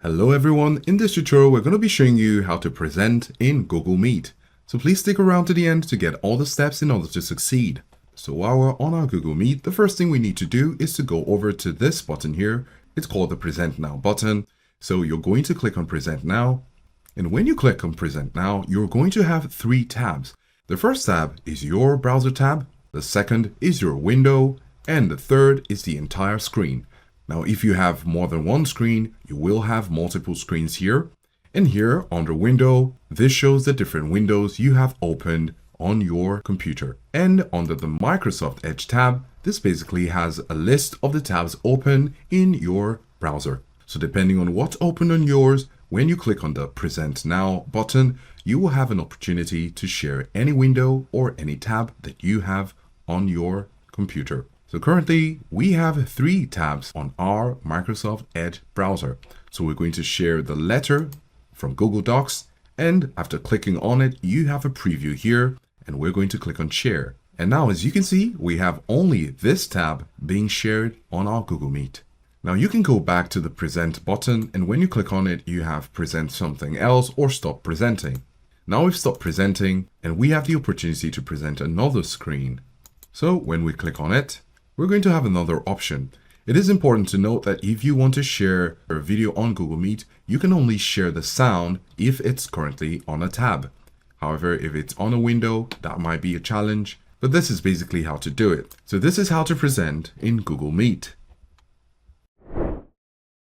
Hello everyone, in this tutorial we're going to be showing you how to present in Google Meet. So please stick around to the end to get all the steps in order to succeed. So while we're on our Google Meet, the first thing we need to do is to go over to this button here. It's called the Present Now button. So you're going to click on Present Now. And when you click on Present Now, you're going to have three tabs. The first tab is your browser tab. The second is your window. And the third is the entire screen. Now, if you have more than one screen, you will have multiple screens here. And here under window, this shows the different windows you have opened on your computer. And under the Microsoft Edge tab, this basically has a list of the tabs open in your browser. So depending on what's open on yours, when you click on the Present Now button, you will have an opportunity to share any window or any tab that you have on your computer. So currently we have three tabs on our Microsoft Edge browser. So we're going to share the letter from Google Docs, and after clicking on it, you have a preview here, and we're going to click on share. And now as you can see, we have only this tab being shared on our Google Meet. Now you can go back to the present button, and when you click on it, you have present something else or stop presenting. Now we've stopped presenting and we have the opportunity to present another screen. So when we click on it, we're going to have another option. It is important to note that if you want to share a video on Google Meet, you can only share the sound if it's currently on a tab. However, if it's on a window, that might be a challenge, but this is basically how to do it. So this is how to present in Google Meet.